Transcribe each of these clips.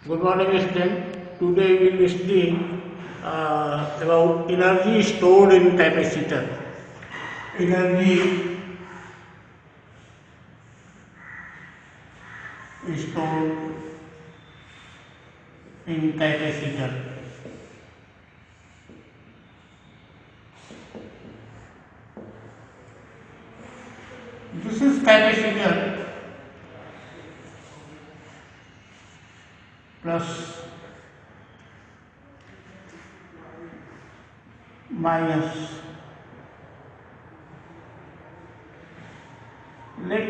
Good morning, student. Today we will study about energy stored in capacitor. Energy stored in capacitor. This is capacitor plus minus. Let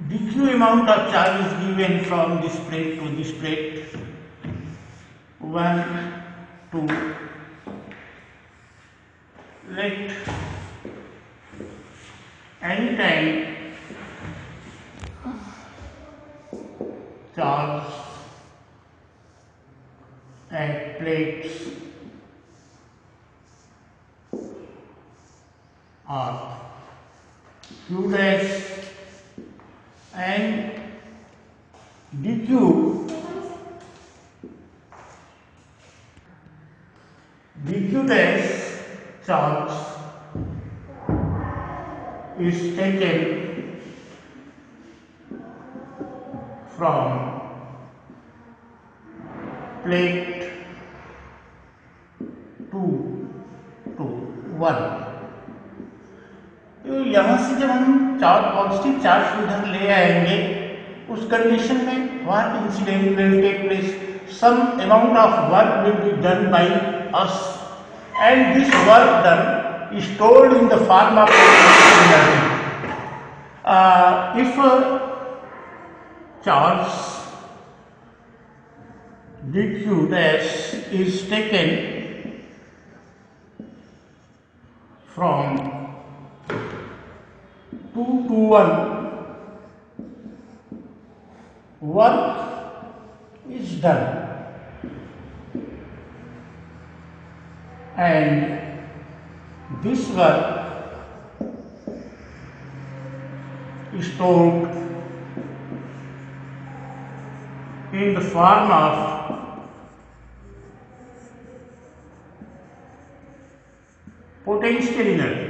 dq amount of charge is given from this plate to this plate. 1, 2. Let any time charge at plates are q dash and dq dash charge is taken from plate 2 to 1। तो यहाँ से जब हम charge positive charge उधर ले आएंगे उस condition में work incident will take place, some amount of work will be done by us and this work done is stored in the form of energy. If charge dq dash is taken from 2 to 1, work is done and this work is stored in the form of potential energy.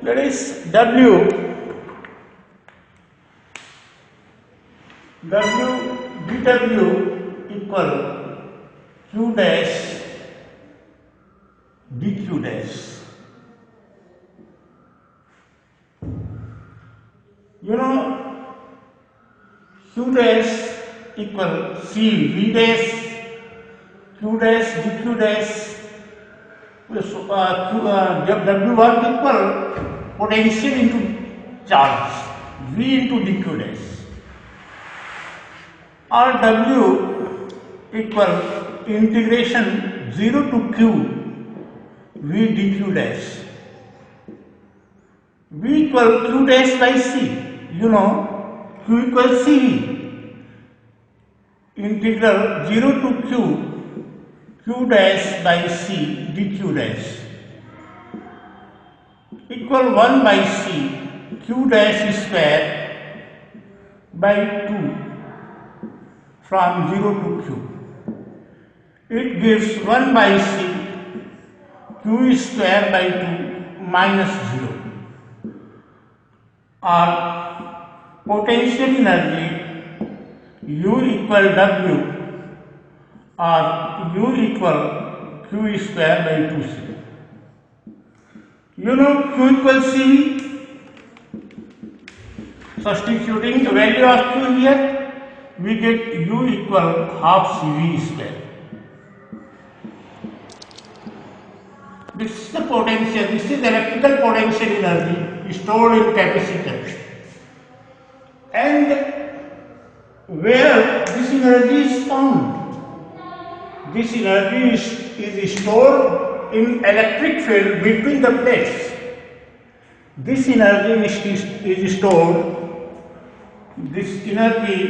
That is dW equal q dash dq dash. You know q dash equal c v dash q dash dq dash. So W work equal potential into charge v into dq dash, or W equal integration 0 to q v dq dash. V equal q dash by c. You know q equal cv. Integral 0 to q dash by c dq dash equal 1 by c q dash square by 2 from 0 to q. It gives 1 by c q square by 2 minus 0, or potential energy U equal W or U equal q square by 2c. You know q equal cv. Substituting the value of q here, we get U equal half cv square. This is the potential. This is electrical potential energy stored in capacitor. And where this energy is found? This energy is stored in electric field between the plates. This energy is stored. This energy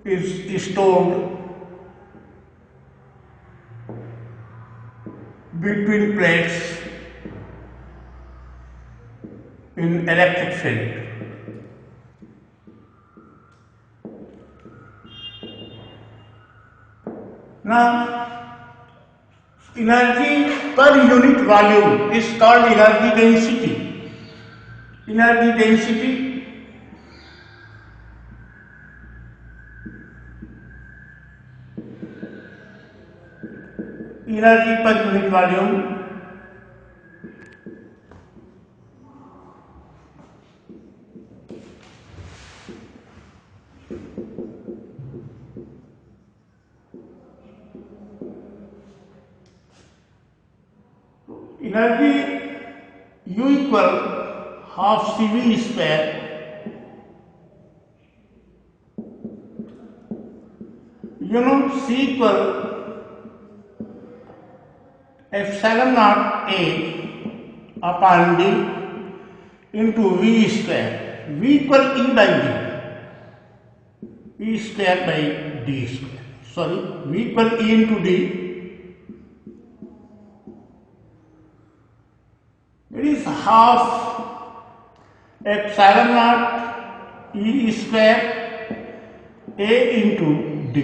is stored between plates in electric field. Now, energy per unit volume is called energy density. Energy density energy per unit volume energy U equal half CV square C equal epsilon naught A upon D into V square. V equal E by D. E square by D square. Sorry, V equal E into D. It is half epsilon naught E square A into D.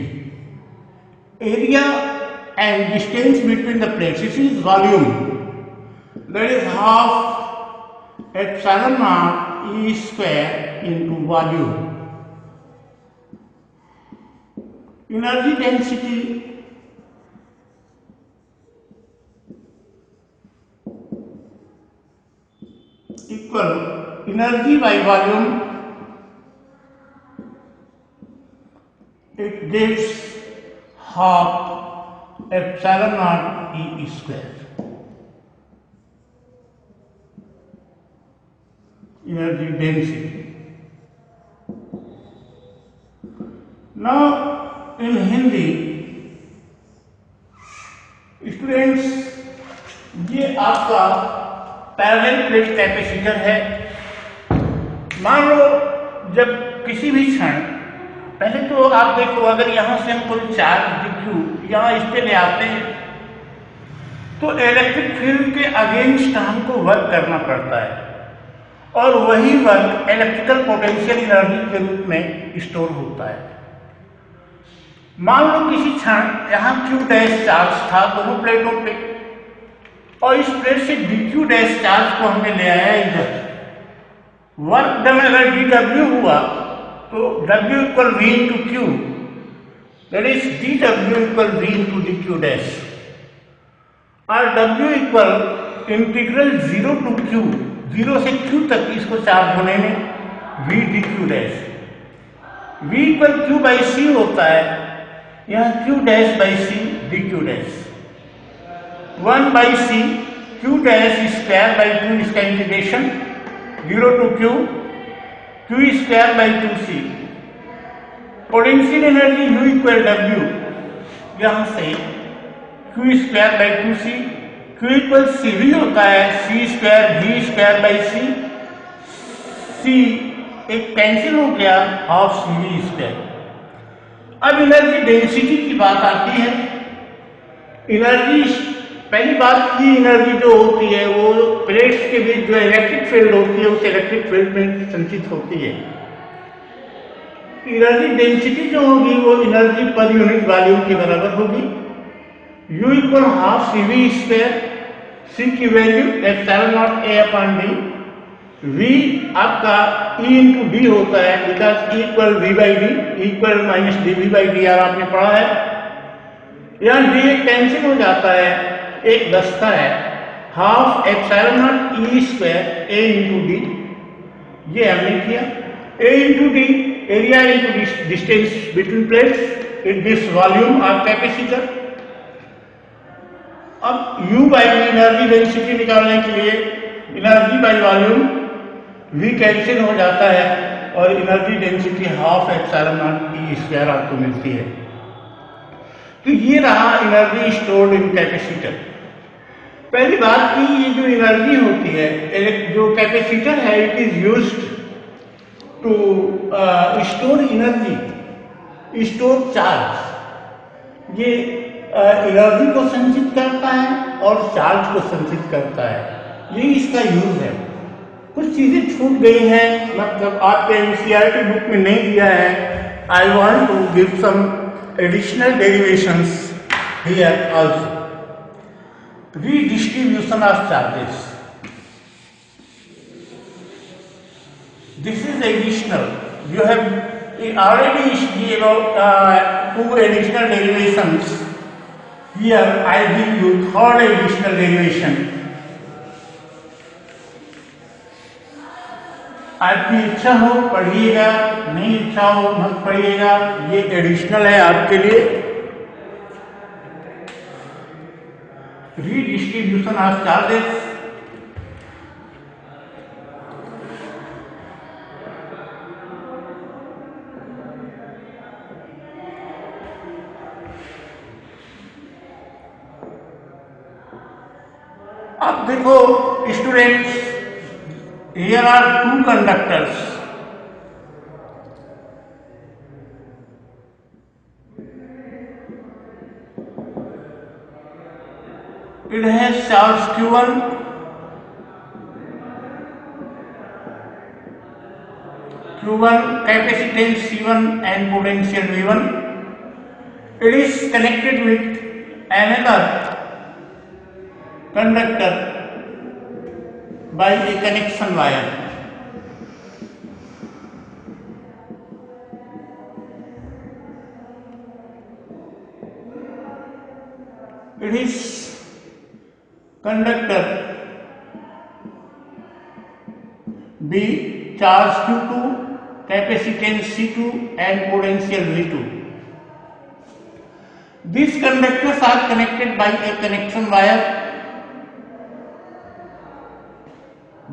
Area and distance between the plates, this is volume, that is half epsilon naught E square into volume. Energy density equal energy by volume, it gives half epsilon naught E square. Energy density. Now in Hindi, students, ये आपका parallel plate capacitor है। मान लो जब किसी भी क्षण, पहले तो आप देखो, अगर यहाँ से हम कोई चार्ज डिक्यू यहाँ इस पे ले आते हैं तो इलेक्ट्रिक फील्ड के अगेंस्ट हमको वर्क करना पड़ता है और वही वर्क इलेक्ट्रिकल पोटेंशियल एनर्जी के रूप में स्टोर होता है। मान लो किसी क्षण यहाँ क्यू डैश चार्ज था दोनों प्लेटों पे और इस प्लेट से डी क्यू डैश चार्ज को हमने ले आया इधर। वर्क डन अगर डी डब्ल्यू हुआ तो W equal V into Q, that is D W equal V into D Q dash, और W equal integral 0 to Q, 0 से Q तक इसको चार्ज होने में V D Q dash. V equal Q by C होता है, यहाँ Q dash by C D Q dash. 1 by C Q dash square by 2 इसका integration 0 to Q Q square by 2C। Potential energy U equal W, यहाँ से Q square by 2C, Q equal CV होता है C square V square by C, C एक cancel हो गया, half CV square. अब energy density की बात आती है। एनर्जी, पहली बात की एनर्जी जो होती है वो प्लेट्स के बीच जो इलेक्ट्रिक फील्ड होती है उस इलेक्ट्रिक फील्ड में संचित होती है। एनर्जी डेंसिटी जो होगी वो एनर्जी पर यूनिट वॉल्यूम के बराबर होगी। U equal half CV square, C की value epsilon not A upon D, V आपका E इंटू D होता है because E equal V by D, equal minus DV by D R आपने पढ़ा है। यहाँ D एक कैंसिल हो जाता है, एक बचता है half epsilon not E square A into D, ये हमने किया। A into D area into distance between plates, it gives volume और कैपेसिटर। अब U बाई एनर्जी डेंसिटी निकालने के लिए energy by volume V cancel हो जाता है और energy density half epsilon not E square आपको मिलती है। तो ये रहा एनर्जी स्टोर्ड इन कैपेसिटर। पहली बात की ये जो एनर्जी होती है, जो कैपेसिटर है, it is used to store energy, store charge. ये एनर्जी को संचित करता है और चार्ज को संचित करता है, यही इसका यूज है। कुछ चीजें छूट गई हैं, मतलब आपके एनसीईआरटी बुक में नहीं दिया है। I want to give some additional derivations here also. Redistribution of charges. This is additional. You have already given two additional derivations. Here I give you third additional derivation. आपकी इच्छा हो पढ़िएगा, नहीं इच्छा हो मत पढ़िएगा, ये एडिशनल है आपके लिए। Redistribution of charges. अब देखो students, here are two conductors. It has charge Q1, capacitance C1 and potential V1. It is connected with another conductor by a connection wire. It is conductor B, charge Q2, capacitance C2 and potential V2. These conductors are connected by a connection wire.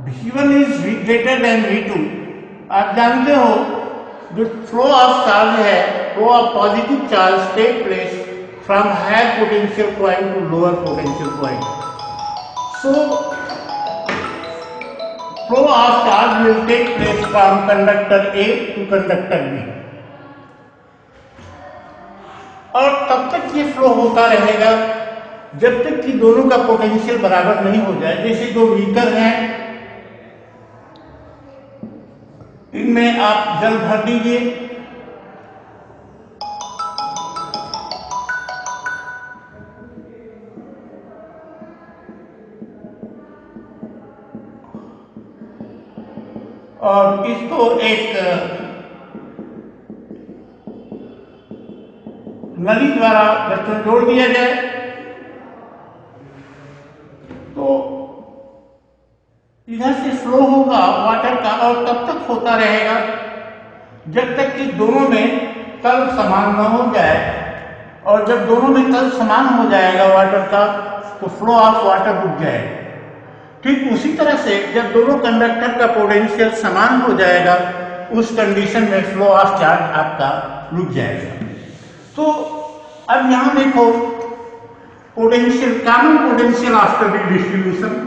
V1 is greater than V2. आप जानते हो जो flow of charge है, flow of positive charge take place from higher potential point to lower potential point. So, flow of charge will take place from conductor A to conductor B. और तब तक ये flow होता रहेगा जब तक कि दोनों का पोटेंशियल बराबर नहीं हो जाए। जैसे दो बीकर हैं, इनमें आप जल भर दीजिए, और इसको एक नली द्वारा जब जोड़ दिया जाए तो इधर से फ्लो होगा वाटर का, और तब तक होता रहेगा जब तक कि दोनों में तल समान न हो जाए। और जब दोनों में तल समान हो जाएगा वाटर का तो फ्लो ऑफ वाटर रुक जाएगा। ठीक उसी तरह से जब दोनों कंडक्टर का पोटेंशियल समान हो जाएगा उस कंडीशन में फ्लो ऑफ चार्ज आपका रुक जाएगा। तो अब यहां देखो potential, common potential after redistribution.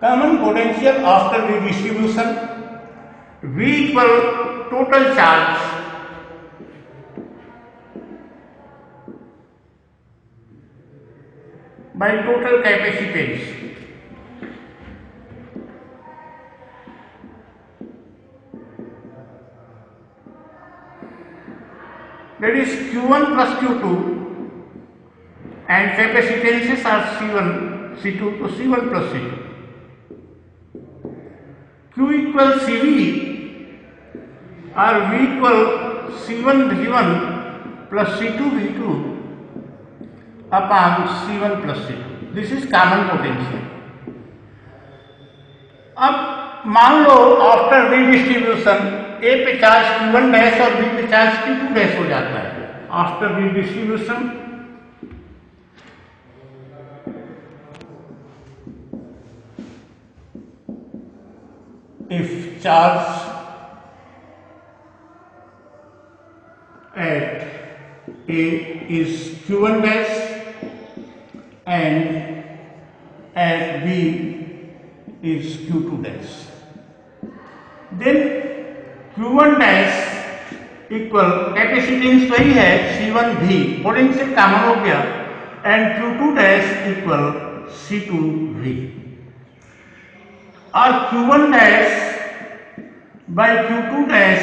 Common potential after redistribution, V equal total charge by total capacitance. That is Q1 plus Q2 and capacitances are C1, C2 to C1 plus C2. Q equal CV or V equal C1 V1 plus C2 V2 upon C1 plus C2. This is common potential. अब मान लो after redistribution A पे charge Q1 dash और B पे charge Q2 dash हो जाता है after redistribution. If charge at A is Q1 dash and at B is Q2 dash. Then Q1 dash equal capacitance वही है C1 V, पोटेंशियल कॉमन हो गया, and Q2 dash equal C2 V, और Q1 dash by Q2 dash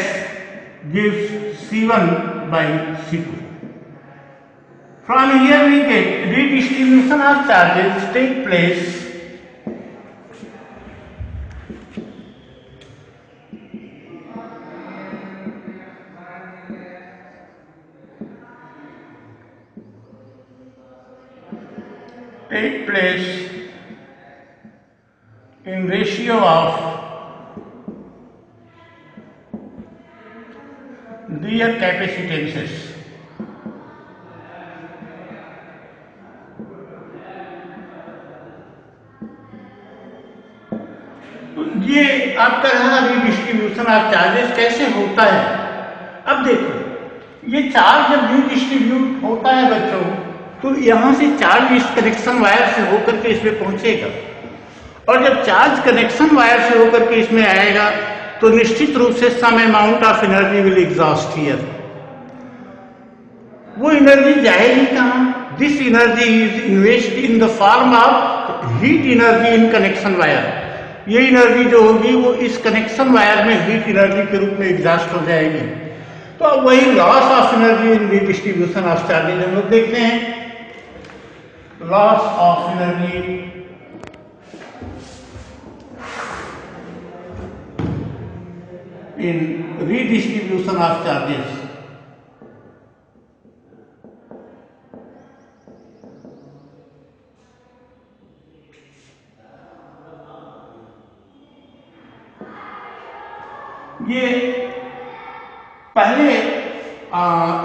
gives C1 by C2. From here we get redistribution of charges take place in ratio of their capacitances. ये आपका रहा redistribution of charges कैसे होता है. अब देखो, ये चार्ज जब रीडिस्ट्रीब्यूट होता है बच्चों, तो यहां से चार्ज इस कनेक्शन वायर से होकर के इसमें पहुंचेगा, और जब चार्ज कनेक्शन वायर से होकर के इसमें आएगा तो निश्चित रूप से some amount of energy will exhaust here. वो एनर्जी जाएगी कहां? This energy is invested in the form of heat energy in connection wire. ये एनर्जी जो होगी वो इस कनेक्शन वायर में हीट एनर्जी के रूप में एग्जॉस्ट हो जाएगी. तो अब वही loss of energy in redistribution of charges हम लोग देखते हैं. Loss of energy in redistribution of charges. ये पहले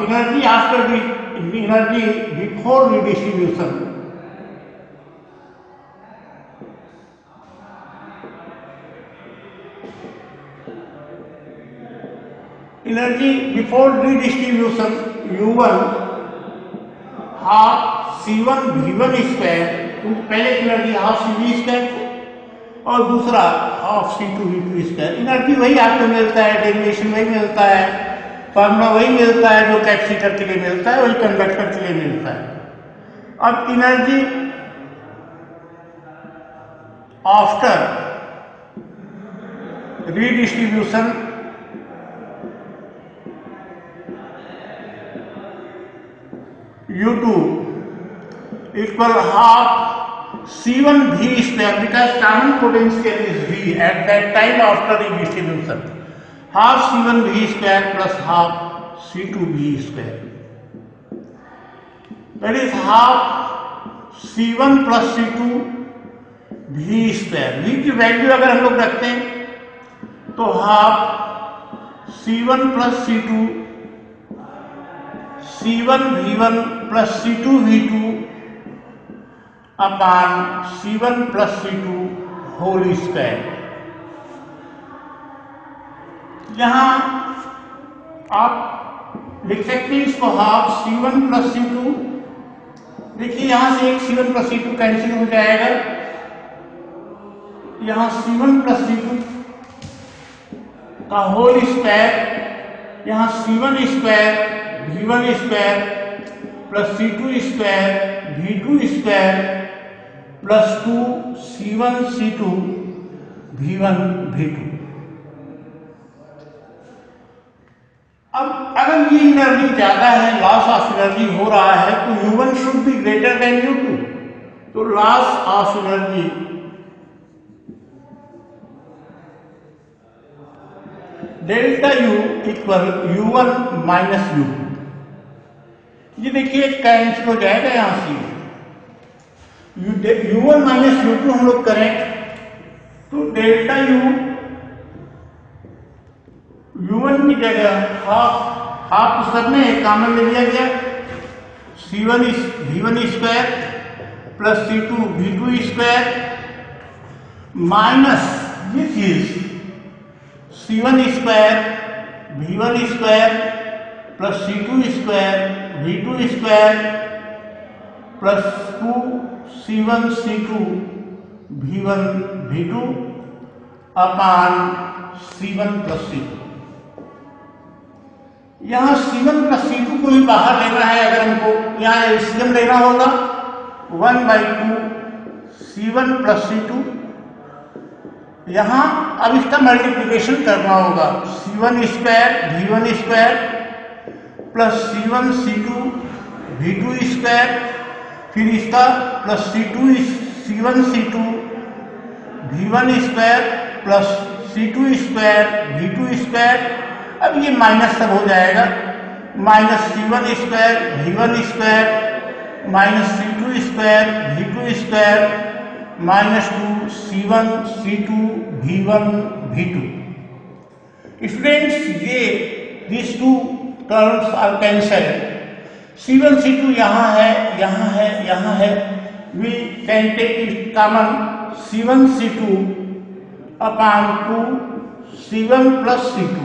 energy after energy before redistribution. Energy before redistribution U1 half C1 V1 square, पहले एनर्जी हाफ CV स्क्वायर और दूसरा half C2 V2 square. Energy वही आपको मिलता है, डेरिवेशन वही मिलता है, फॉर्मूला वही मिलता है जो कैपेसिटर के लिए मिलता है, वही कंडक्टर के लिए मिलता है. अब energy after redistribution U2 equal half C1 V square, because common potential is V at that time after redistribution. Half C1 V square plus half C2 V square. That is half C1 plus C2 V square. V की value अगर हम लोग रखते हैं तो half C1 plus C2 C1 V1 plus C2 V2 upon C1 plus C2 whole square. यहां आप लिख सकते हैं इसको हाफ C1 plus C2. देखिए यहां से एक C1 plus C2 कैंसिल हो जाएगा, यहां C1 plus C2 का होल स्क्वायर, यहां C1 square V1 square plus C2 square V2 square plus 2 C1 C2 V1 V2. अब अगर ये एनर्जी ज्यादा है, लॉस ऑफ एनर्जी हो रहा है, तो U1 should be greater than U2. तो loss of energy delta U equal U1 minus U2. ये देखिए कैंसिल हो जाएगा यहां से. U1 माइनस U2 हम लोग करें तो डेल्टा U1 की जगह हाफ सब में कॉमन ले लिया गया, C1 V1 square plus C2 V2 square minus ये चीज C1 square V1 square plus C2 square V2 square plus 2 C1 C2 V1 V2 upon C1 plus C2। यहाँ C1 प्लस C2 को भी बाहर लेना है, अगर हमको यहाँ एलसीएम लेना होगा 1/2 C1 प्लस C2। यहाँ अब इसका मल्टीप्लिकेशन करना होगा C1 square V1 square plus C1 C2 V2 square, फिर इसका plus C1 C2 V1 square plus C2 square V2 square. अब ये माइनस सब हो जाएगा, minus C1 square V1 square minus C2 square V2 square minus 2 C1 C2 V1 V2। Students, ये these two terms are cancelled। C1 C2 यहाँ है, यहाँ है, यहाँ है। We can take it common C1 C2 upon 2 C1 plus C2।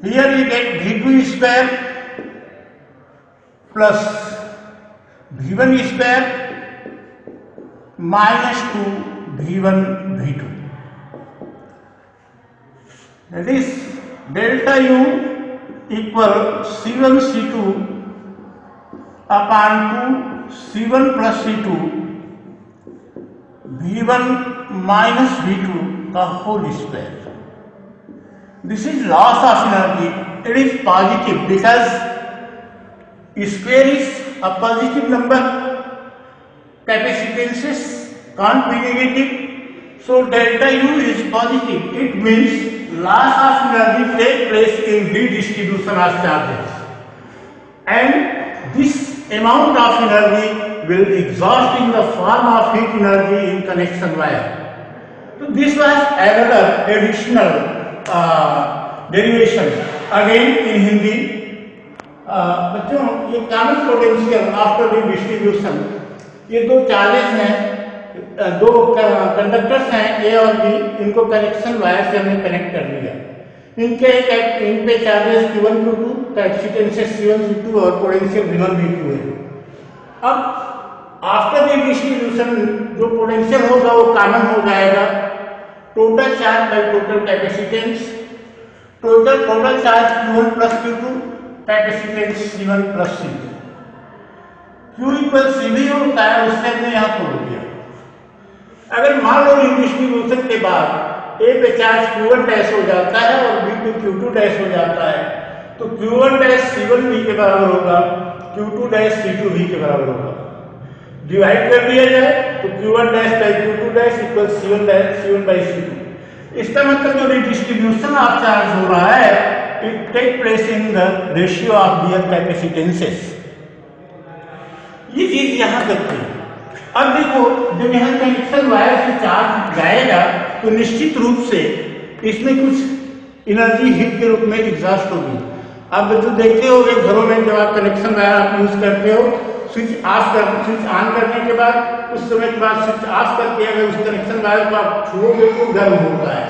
Here we get V2 square plus V1 square minus 2 V1 V2। That is delta U equal C1 C2 upon 2 C1 plus C2 V1 minus V2 का whole square। This is loss of energy. It is positive because square is a positive number. Capacitances can't be negative. So delta U is positive. It means loss of energy takes place in redistribution of charges. And this amount of energy will exhaust in the form of heat energy in connection wire. So this was another additional derivation again in Hindi. बच्चों, ये common potential after distribution, ये दो charges हैं, दो conductors हैं ए और B, इनको connection wire से हमने कनेक्ट कर लिया। इन पे charges Q1 Q2, कैपेसिटेंसेस C1 C2 और पोटेंशियल V1 V2 है। अब आफ्टर द डिस्ट्रीब्यूशन जो पोटेंशियल होगा वो कॉमन हो जाएगा, total charge by total capacitance, total charge Q1 plus Q2, capacitance C1 plus C2। Q equal CV होता है, उससे हमने यहाँ तोड़ दिया। अगर मान लो डिस्ट्रीब्यूशन के बाद A पे चार्ज Q1 डैश हो जाता है और B पे Q2 डैश हो जाता है, तो Q1 डैश C1 V के बराबर होगा, Q2 डैश C2 V के बराबर होगा। डिवाइड कर दिया जाए तो Q1 dash by Q2 dash equal C1 dash C1 by C2। इसका मतलब जो डिस्ट्रीब्यूशन ऑफ चार्ज हो रहा है, it take place in the ratio of their capacitances. ये चीज यहाँ करते हैं। अब देखो, जब यहाँ कनेक्शन वायर से चार्ज जाएगा तो निश्चित रूप से इसमें कुछ एनर्जी हीट के रूप में एग्जॉस्ट होगी। अब जो देखते हो घरों में जब आप कनेक्शन वायर आप यूज करते हो, स्विच ऑन करने के बाद कुछ समय के बाद स्विच ऑफ करके अगर उस कनेक्शन वायर को आप छुओगे तो गर्म होता है,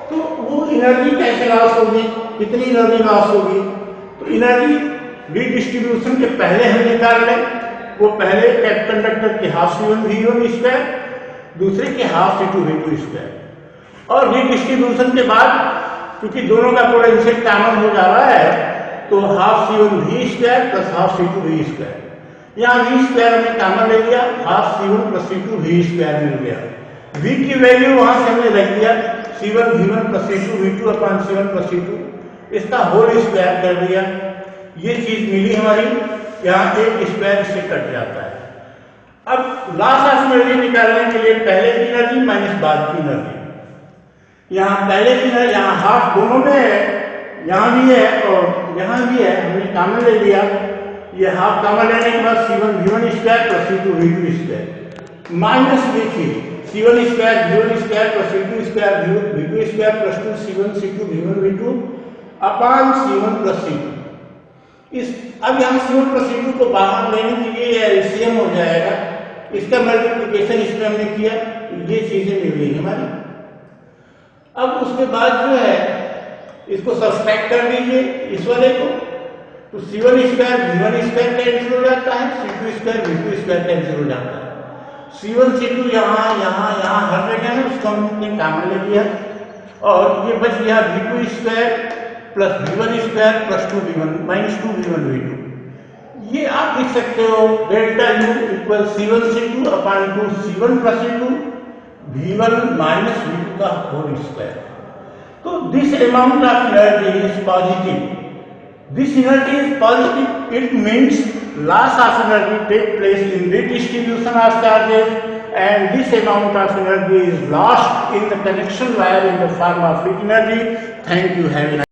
तो वो एनर्जी कैसे लॉस होगी, कितनी एनर्जी लॉस होगी? तो एनर्जी रीडिस्ट्रीब्यूशन के पहले हम निकाल लें, वो पहले कंडक्टर के हाफ C1 V1 स्क्वायर, दूसरे के हाफ C2 V2 स्क्वायर, और रीडिस्ट्रीब्यूशन के बाद क्योंकि दोनों का पोटेंशियल कॉमन हो जा रहा है तो half C1 V square plus half C2 V square. यहाँ V स्क्वायर हमने कॉमन ले लिया, half C1 plus C2 V square मिल गया। V की वैल्यू वहां से हमने रख दिया C1 V1 plus C2 V2 upon C1 plus C2, इसका होल स्क्वायर कर दिया। ये चीज मिली हमारी, यहाँ एक स्क्वायर इससे कट जाता है। अब लॉस ऑफ एनर्जी निकालने के लिए पहले की एनर्जी माइनस बाद की एनर्जी, यहाँ पहले की एनर्जी यहाँ हाफ दोनों में है, यहाँ भी है और यहाँ भी है, हमने कॉमन ले लिया। ये हाफ कॉमन लेने के बाद C1 V1 square plus C2 V2 square minus देखिए C1 square V1 square plus C2 square V2 square plus 2 C1 C2 V1 V2 upon C1 plus C2। इस अब यहाँ C1 प्लस C2 को बाहर लेने के लिए एलसीएम हो जाएगा, इसका मल्टीप्लिकेशन इसमें हमने किया, ये चीजें मिल गई हमारी। अब उसके बाद जो है इसको सब्सट्रैक्ट कर दीजिए इस वाले को, तो C1 square V1 square cancel हो जाता है, C2 square V2 square cancel हो जाता है। C1 C2 यहाँ यहाँ यहाँ हर जगह है, उसको हमने कॉमन ले लिया और ये बच गया V2 square plus V1 square plus 2V1 minus 2V1 V2। ये आप लिख सकते हो delta U equal C1 C2 अपान 2 C1 plus C2 V1 minus V2 का होल स्क्वायर। तो this amount of energy is positive. This energy is positive. It means loss of energy take place in redistribution of charges, and this amount of energy is lost in the connection wire in the form of heat energy. Thank you. Have a nice